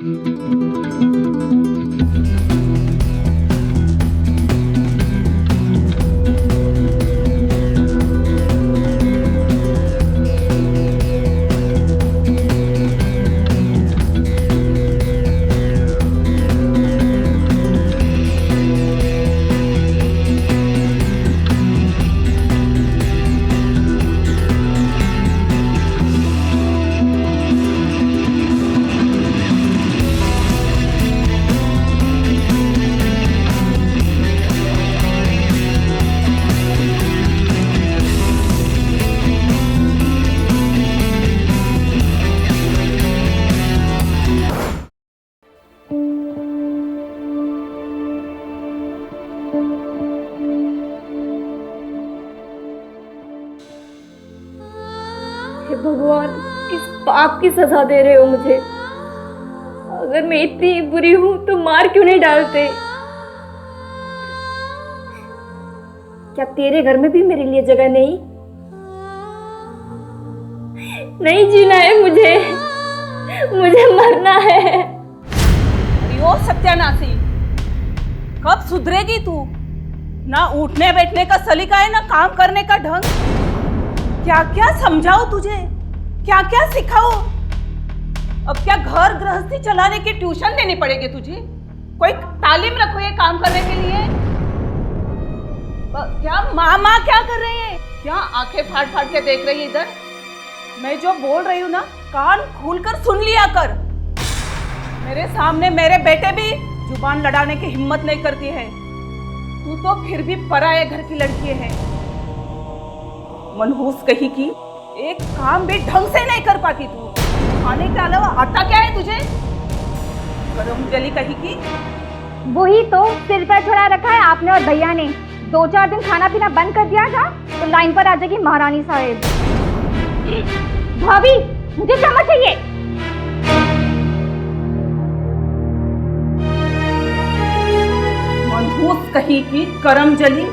हे भगवान, किस पाप की सजा दे रहे हो मुझे? अगर मैं इतनी बुरी हूं तो मार क्यों नहीं डालते? क्या तेरे घर में भी मेरे लिए जगह नहीं? नहीं जीना है मुझे, मुझे मरना है। अरे ओ सत्यानाशी, कब सुधरेगी तू? ना उठने बैठने का सलीका है, ना काम करने का ढंग। क्या क्या समझाओ तुझे, क्या क्या सिखाओ? अब क्या घर गृहस्थी चलाने की ट्यूशन देनी पड़ेगी तुझे? कोई तालीम रखो ये काम करने के लिए। क्या माँ क्या कर रही है? क्या आंखें फाड़ फाड़ के देख रही है इधर? मैं जो बोल रही हूँ ना, कान खोलकर सुन लिया कर। मेरे सामने मेरे बेटे भी जुबान लड़ाने की हिम्मत नहीं करती है। तू तो फिर भी पराये घर की लड़की है। मनहूस कही की एक काम भी ढंग से नहीं कर पाती तू। खाने के अलावा आता क्या है तुझे? गरम जली कही की। वही तो सिर पर चढ़ा रखा है आपने और भैया ने। 2-4 दिन खाना पीना बंद कर दिया था तो लाइन पर आ जाएगी महारानी साहेब। भाभी, मुझे चम्मच चाहिए। मनहूस कही की करम जली।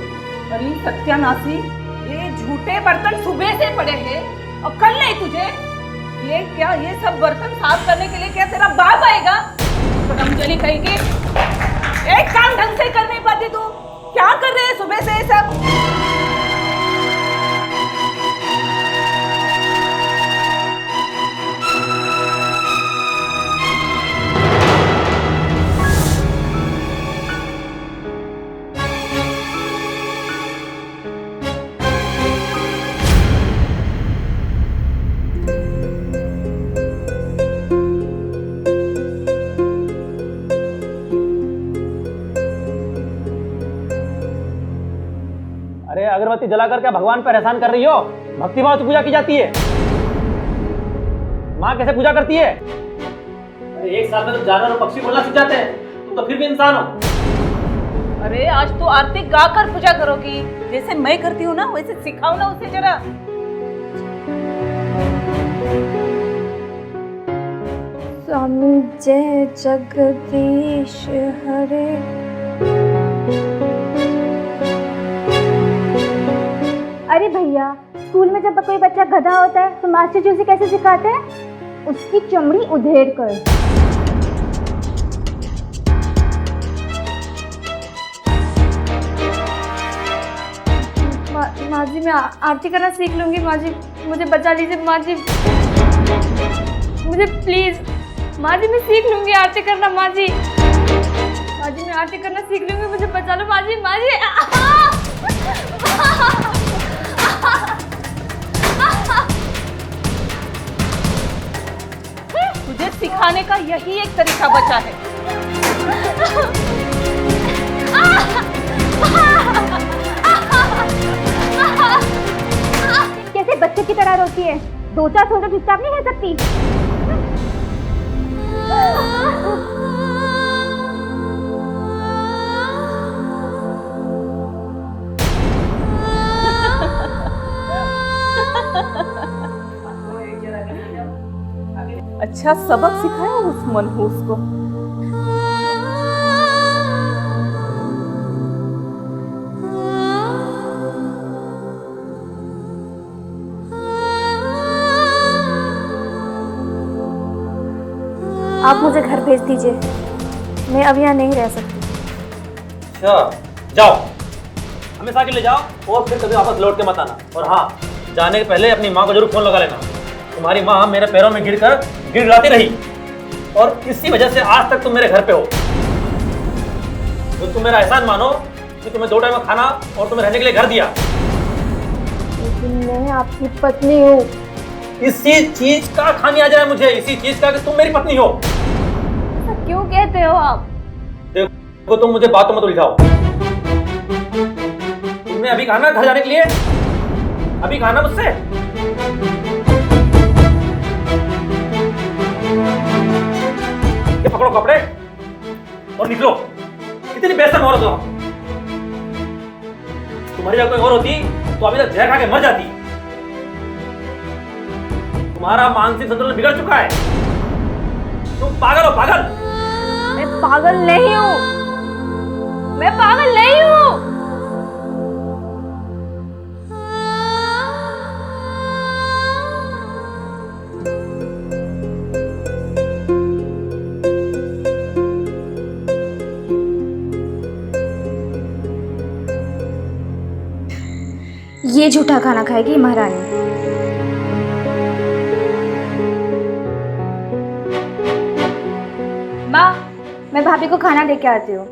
अरे सत्यानाशी, ये झूठे बर्तन सुबह से पड़े हैं, अक्ल नहीं तुझे? ये क्या, ये सब बर्तन साफ करने के लिए क्या तेरा बाप आएगा? करम जली कही की एक काम ढंग से कर नहीं पाती तू। क्या कर रहे हैं सुबह से ये सब? अरे अगरबत्ती जलाकर क्या भगवान पर एहसान कर रही हो? भक्ति भाव से पूजा की जाती है। माँ कैसे पूजा करती है? अरे एक साल में तो जानवर और पक्षी बोलना सीख जाते हैं, तुम तो फिर भी इंसान हो। अरे आज तो आरती गा कर पूजा करोगी, जैसे मैं करती हूँ ना वैसे सिखाओ ना उसे जरा। स्वामी जय जगदीश हरे। अरे भैया, स्कूल में जब कोई बच्चा गधा होता है तो मास्टर जी उसे कैसे सिखाते हैं? उसकी चमड़ी उधेड़ कर। माँ जी, मैं आरती करना सीख लूंगी। माँ जी, मुझे बचा लीजिए। माँ जी, मुझे प्लीज। माँ जी, मैं सीख लूंगी आरती करना। माँ जी, माँ जी, मैं आरती करना सीख लूंगी, मुझे बचा लो। माँ जी, माँ जी। तुझे सिखाने का यही एक तरीका बचा है। कैसे बच्चे की तरह रोती है? 2-4 सोचो चुपचाप नहीं रह सकती? अच्छा सबक सिखाया उस मनहूस को। आप मुझे घर भेज दीजिए, मैं अब यहाँ नहीं रह सकती। अच्छा जाओ, हमेशा के लिए जाओ और फिर कभी वापस लौट के मत आना। और हाँ, जाने के पहले अपनी माँ को जरूर फोन लगा लेना। तुम्हारी माँ मेरे पैरों में गिड़गिड़ाती रही और इसी वजह से आज तक तुम मेरे घर पे हो। तो तुम मेरा एहसान मानो कि तुम्हें 2 टाइम का खाना और तुम्हें रहने के लिए घर दिया। लेकिन मैं आपकी पत्नी हूँ। इसी चीज का खामियाजा है मुझे, इसी चीज का कि तुम मेरी पत्नी हो। क्यों कहते हो आप? देखो तुम मुझे बातों मत उलझाओ। तुमने अभी कहा ना घर जाने के लिए, अभी कहा ना मुझसे। ये पकड़ो कपड़े और निकलो। कितनी बेशर्म औरत हो। तुम्हारी जगह कोई और होती तो अभी तक जहर खा के मर जाती। तुम्हारा मानसिक संतुलन बिगड़ चुका है। तुम पागल हो, पागल। मैं पागल नहीं हूँ, मैं पागल नहीं हूँ। ये झूठा खाना खाएगी महारानी। माँ, मैं भाभी को खाना दे के आती हूँ।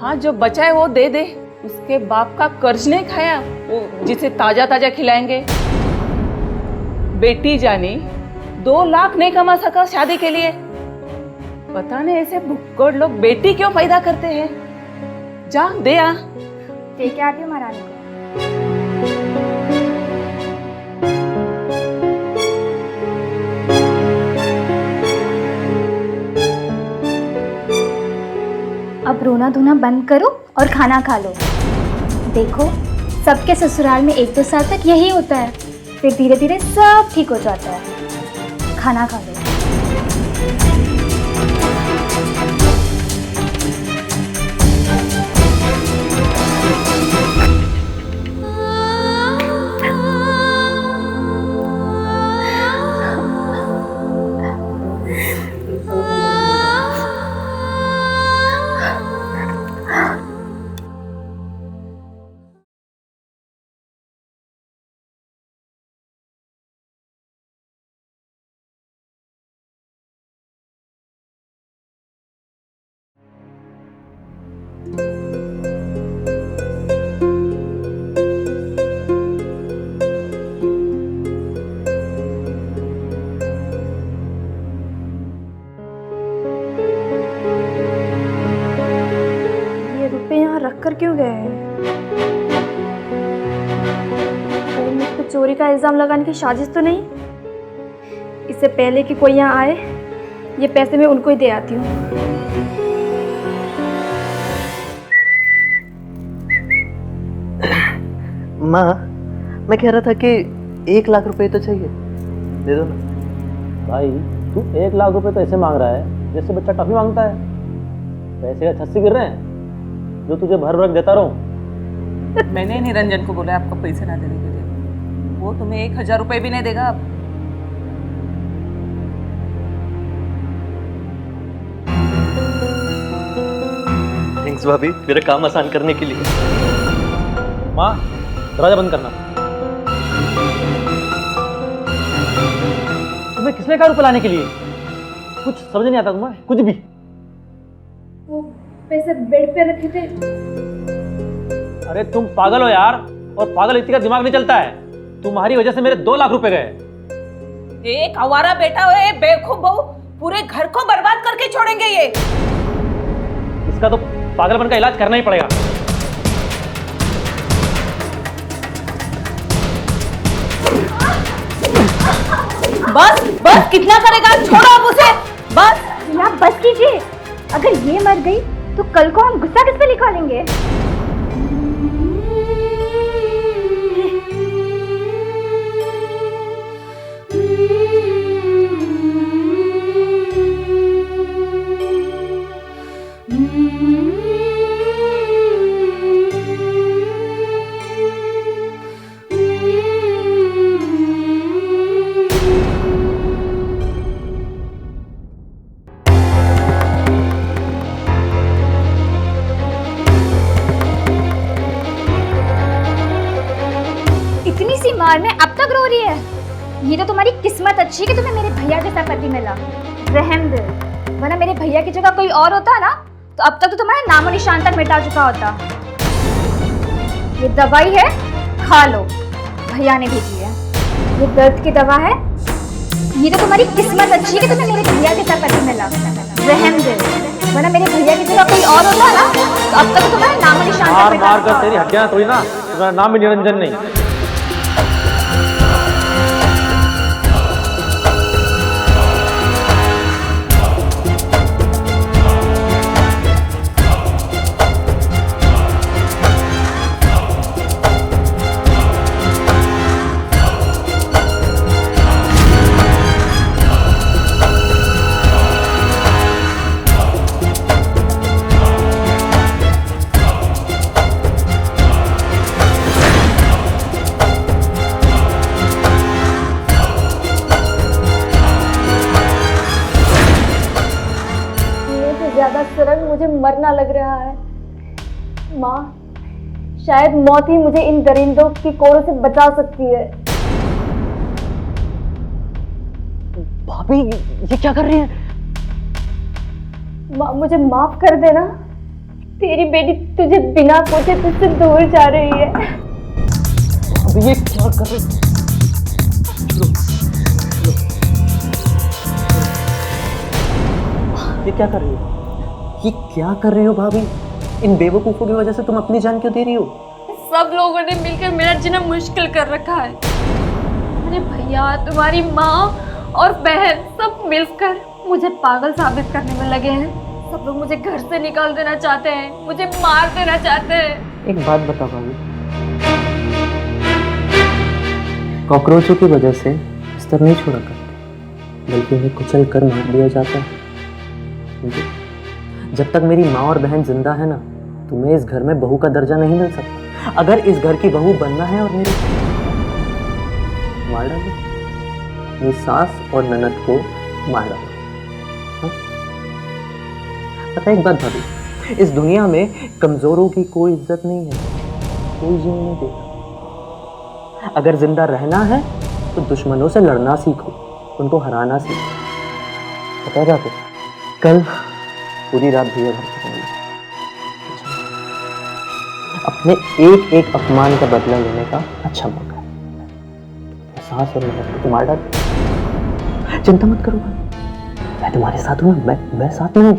हाँ, जो बचा है वो दे दे। उसके बाप का कर्ज नहीं खाया वो, जिसे ताजा ताजा खिलाएंगे। बेटी जानी 2 लाख नहीं कमा सका शादी के लिए। पता नहीं ऐसे भुक्कड़ लोग बेटी क्यों पैदा करते हैं। जा दे आ। दे के आती हूँ महारानी को। अब रोना धोना बंद करो और खाना खा लो। देखो, सबके ससुराल में 1-2 साल तक यही होता है, फिर धीरे धीरे सब ठीक हो जाता है। खाना खा लो। रख कर क्यों गए हैं? कहीं मुझ पे चोरी का इल्जाम लगाने की साजिश तो नहीं? इससे पहले कि कोई यहाँ आए, ये पैसे मैं उनको ही दे आती हूँ। माँ, मैं कह रहा था कि 1 लाख रुपए तो चाहिए, दे दो ना। भाई तू 1 लाख रुपए तो ऐसे मांग रहा है जैसे बच्चा टॉफी मांगता है। पैसे का छस्सी गिर रहे हैं जो तुझे भर भर देता रहूं। मैंने निरंजन को बोला आपको पैसे ना देने के लिए। वो तुम्हें 1000 रुपए भी नहीं देगा अब। थैंक्स भाभी, मेरा काम आसान करने के लिए। माँ, दरवाजा बंद करना। तुम्हें किसने कहा रुपए लाने के लिए? कुछ समझ नहीं आता तुम्हें, कुछ भी। वो पैसे बेड पे रखे थे। अरे तुम पागल हो यार, और पागल इतनी का दिमाग नहीं चलता है। तुम्हारी वजह से मेरे 2 लाख रुपए गए। एक आवारा बेटा है, बेवकूफ बहू, पूरे घर को बर्बाद करके छोड़ेंगे ये। इसका तो पागलपन का इलाज करना ही पड़ेगा। बस बस, कितना करेगा? छोड़ो अब उसे, बस। या बस कीजिए। अगर ये मर गई तो कल को हम गुस्सा किस पे निकालेंगे? और मैं अब तक रो रही है। ये तो तुम्हारी किस्मत अच्छी है कि तुम्हें मेरे भैया जैसा पति मिला। रहम दे, वरना मेरे भैया की जगह कोई और होता ना तो अब तक तो तुम्हारा नामो निशान तक मिटा चुका होता। ये दवाई है, खा लो, भैया ने भेजी है। ये दर्द की दवा है। ये तो तुम्हारी किस्मत अच्छी है कि तुम्हें मेरे भैया जैसा पति मिला। रहम दे, वरना मेरे भैया की जगह कोई और होता ना तो अब तक तो तुम्हारा नामो निशान मार तक मिटा मार कर चुका तेरी होता। हड्डियां तोड़ी ना, तुम्हारा नाम भी निरंजन नहीं। ज्यादा सरल मुझे मरना लग रहा है। माँ, शायद मौत ही मुझे इन दरिंदों की कोड़ों से बचा सकती है। भाभी ये क्या कर रही है? माँ, मुझे माफ कर देना। तेरी बेटी तुझे बिना पूछे तुझसे दूर जा रही है। भाभी ये क्या कर रही है? ये क्या कर रही हो? ये क्या कर रही हो भाभी? इन बेवकूफों की वजह से तुम अपनी जान क्यों दे रही हो? सब लोगों ने मिलकर मेरा जीना मुश्किल कर रखा है। मेरे भैया, तुम्हारी माँ और बहन सब मिलकर मुझे पागल साबित करने में लगे हैं। सब लोग मुझे घर से निकाल देना चाहते हैं, मुझे मार देना चाहते हैं। एक बात बता भाभी, कॉकरोचों की वजह से बिस्तर नहीं छोड़ा करते, बल्कि उन्हें कुचल कर मार दिया जाता है। जब तक मेरी माँ और बहन जिंदा है ना, तुम्हें इस घर में बहू का दर्जा नहीं मिल सकता। अगर इस घर की बहू बनना है और मेरी मार डालो, मेरी सास और ननद को मार डालो। हाँ? पता है एक बात भाभी, इस दुनिया में कमजोरों की कोई इज्जत नहीं है, कोई जीने नहीं देता। अगर जिंदा रहना है तो दुश्मनों से लड़ना सीखो, उनको हराना सीखो। पता है क्या? कल पूरी रात भैया घर पे रहेंगे। अपने एक एक अपमान का बदला लेने का अच्छा मौका है। सास और ननद को मार डाल। चिंता मत करो भाई, मैं तुम्हारे साथ हूँ, मैं साथ में हूँ।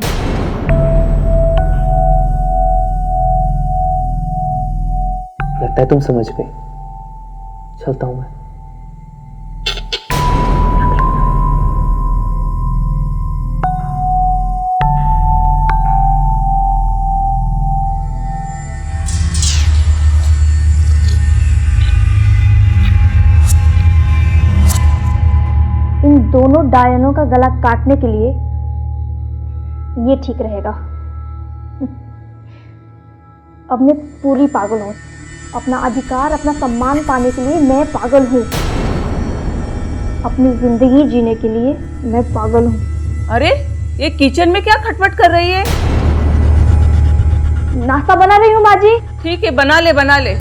लगता है तुम समझ गए। चलता हूँ मैं। दोनों डायनों का गला काटने के लिए ये ठीक रहेगा। अब मैं पूरी पागल हूँ। अपना अधिकार, अपना सम्मान पाने के लिए मैं पागल हूँ। अपनी जिंदगी जीने के लिए मैं पागल हूँ। अरे ये किचन में क्या खटपट कर रही है? नाश्ता बना रही हूँ माँ जी। ठीक है, बना ले बना ले।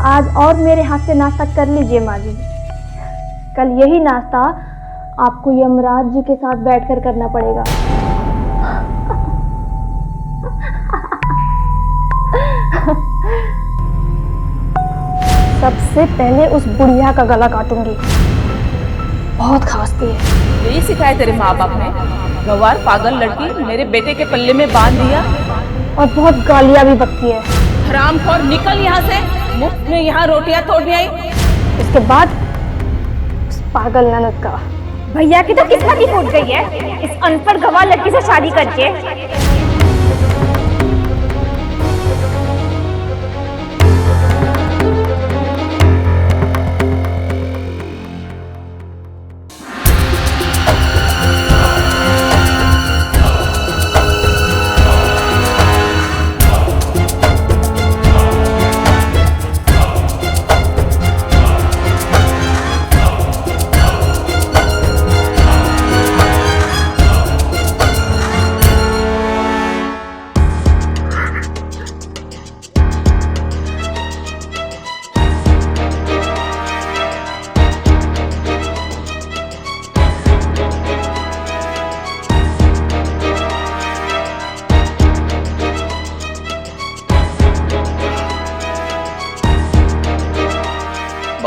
आज और मेरे हाथ से नाश्ता कर लीजिए माँ जी। कल यही नाश्ता आपको यमराज जी के साथ बैठकर करना पड़ेगा। सबसे पहले उस बुढ़िया का गला काटूंगी, बहुत खांसती है। यही सिखाया तेरे माँ बाप ने? गवार पागल लड़की मेरे बेटे के पल्ले में बांध दिया और बहुत गालियां भी बकती है। हरामखोर, निकल यहाँ से। मुफ्त में यहाँ रोटियां तोड़ने आई। उसके बाद उस पागल ननद का। भैया की तो किस्मत ही फूट गई है इस अनपढ़ गवार लड़की से शादी करके।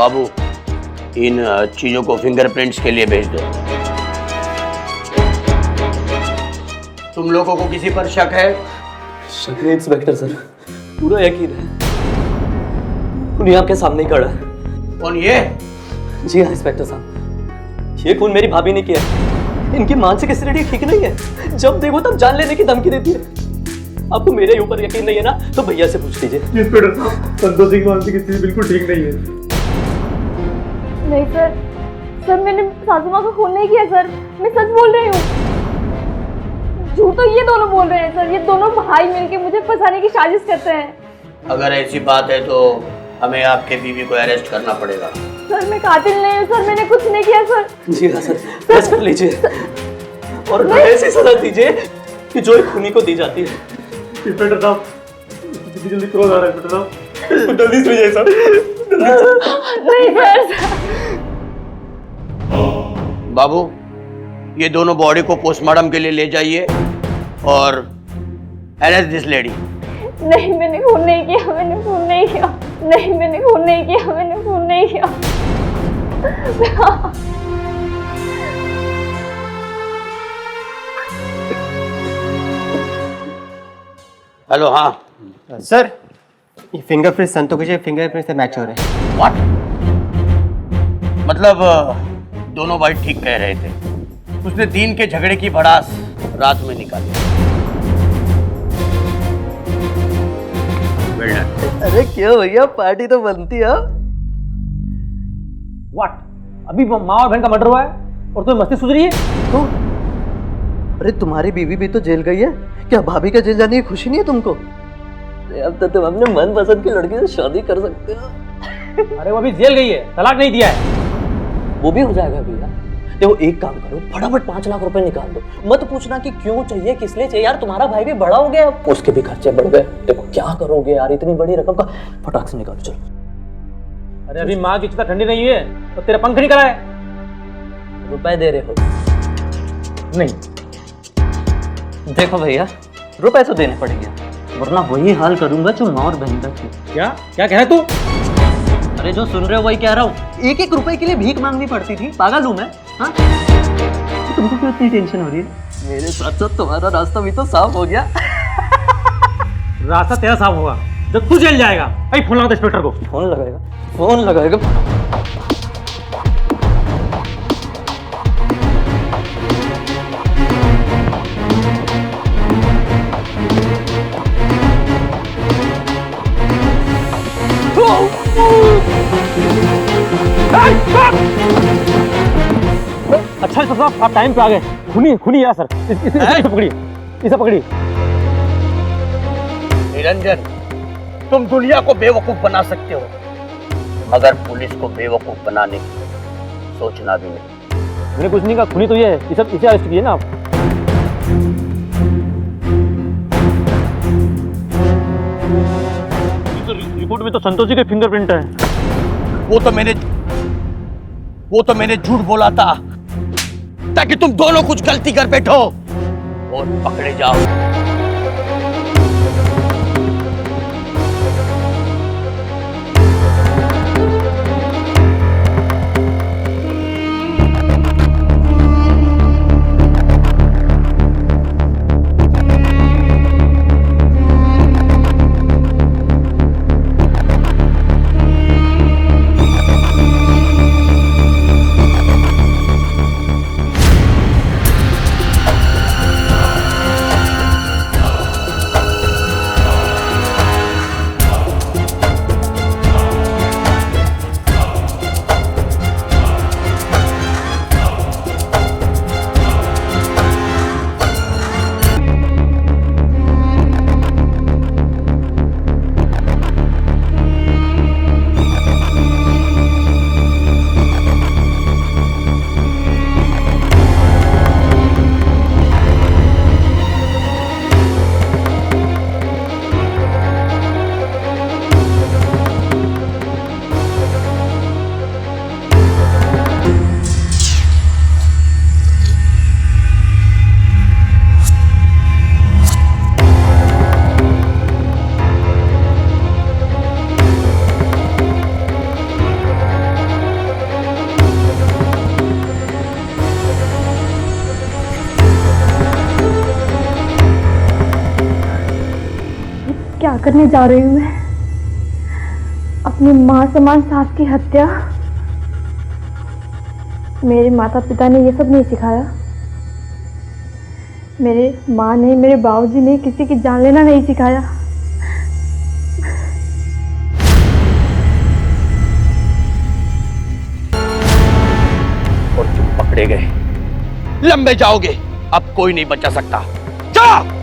बाबू, इन चीजों को फिंगरप्रिंट्स के लिए भेज दो। तुम लोगों को किसी पर शक है? शक है इंस्पेक्टर सर, पूरा यकीन है। खून आपके सामने ही खड़ा है। कौन ये? जी हाँ इंस्पेक्टर साहब, ये खून मेरी भाभी ने किया है। इनकी मानसिक स्थिति ठीक नहीं है, जब देखो तब जान लेने की धमकी देती है। आपको मेरे ऊपर यकीन नहीं है ना, तो भैया से पूछ लीजिए। इंस्पेक्टर साहब, संतोषी की मानसिक स्थिति बिल्कुल ठीक नहीं है। नहीं सर, मैंने सासू माँ का खून नहीं किया सर, मैं सच बोल रही हूँ। झूठ तो ये दोनों बोल रहे हैं सर, ये दोनों भाई मिलके मुझे फंसाने की साजिश करते हैं। अगर ऐसी बात है तो हमें आपके बीवी को अरेस्ट करना पड़ेगा। सर मैं कातिल नहीं हूँ सर, मैंने कुछ नहीं किया सर। जी हाँ सर, बस कर लीजिए और ऐसी सजा दीजिए कि जो एक खूनी को दी जाती है। इंस्पेक्टर साहब, जल्दी जल्दी क्रोध आ रहा है इंस्पेक्टर साहब, जल्दी से भेजिए साहब। नहीं सर। बाबू, ये दोनों बॉडी को पोस्टमार्टम के लिए ले जाइए और अरेस्ट दिस लेडी। नहीं मैंने खून नहीं किया, मैंने खून नहीं किया। नहीं मैंने खून नहीं किया, मैंने खून नहीं किया। हेलो, हाँ सर, ये फिंगरप्रिंट संतोष के फिंगरप्रिंट से मैच हो रहे हैं। व्हाट? मतलब दोनों भाई ठीक कह रहे थे। उसने दिन के झगड़े की भड़ास रात में निकाली। Well done. अरे क्यों भैया, पार्टी तो बनती है। व्हाट? अभी माँ और बहन का मर्डर हुआ है और तुम्हें मस्ती सूझ रही है? तो अरे तुम्हारी बीवी भी तो जेल गई है, क्या भाभी का जेल जाने की खुशी नहीं है तुमको? अब तो तुम अपने मनपसंद की लड़की से शादी कर सकते हो। अरे वो अभी जेल गई है, तलाक नहीं दिया है। वो भी हो जाएगा भैया। देखो एक काम करो, फटाफट 5 लाख रुपए निकाल दो। मत पूछना कि क्यों चाहिए, किस लिए चाहिए। यार तुम्हारा भाई भी बड़ा हो गया, उसके भी खर्चे बढ़ गए। देखो क्या करोगे यार, इतनी बड़ी रकम का, फटाक से निकालो चलो। अरे अभी माँ की चिता ठंडी नहीं है तो तेरा पंख नहीं कराए। रुपए दे रहे हो? नहीं। देखो भैया, रुपए तो देने पड़ेंगे, वरना वही हाल करूंगा जो माँ और बहन का थी। क्या क्या कह रहा है तू? अरे जो सुन रहे हो वही कह रहा हूँ। 1-1 रुपए के लिए भीख मांगनी पड़ती थी, पागल हूँ मैं? हाँ? तुमको क्यों इतनी टेंशन हो रही है? मेरे साथ साथ तुम्हारा रास्ता भी तो साफ हो गया। रास्ता तेरा साफ होगा जब तू जेल जाएगा। भाई फोन लगा दो इंस्पेक्टर को। फोन लगाएगा, फोन लगाएगा। अच्छा साहब, आप टाइम पे आ गए। खुनी खुनी यार सर, इसे पकड़िए, इसे पकड़िए। निरंजन, तुम दुनिया को बेवकूफ बना सकते हो मगर पुलिस को बेवकूफ बनाने की सोचना भी नहीं। मैंने कुछ नहीं कहा, खुनी तो ये है। इसे अरेस्ट किए ना आप। रिपोर्ट में तो संतोष जी के फिंगरप्रिंट है। वो तो मैंने झूठ बोला था ताकि तुम दोनों कुछ गलती कर बैठो और पकड़े जाओ। क्या करने जा रही हूँ मैं? अपनी माँ समान सास की हत्या? मेरे माता पिता ने ये सब नहीं सिखाया। मेरे माँ ने, मेरे बाबूजी ने किसी की जान लेना नहीं सिखाया। और तुम पकड़े गए, लंबे जाओगे, अब कोई नहीं बचा सकता। जा!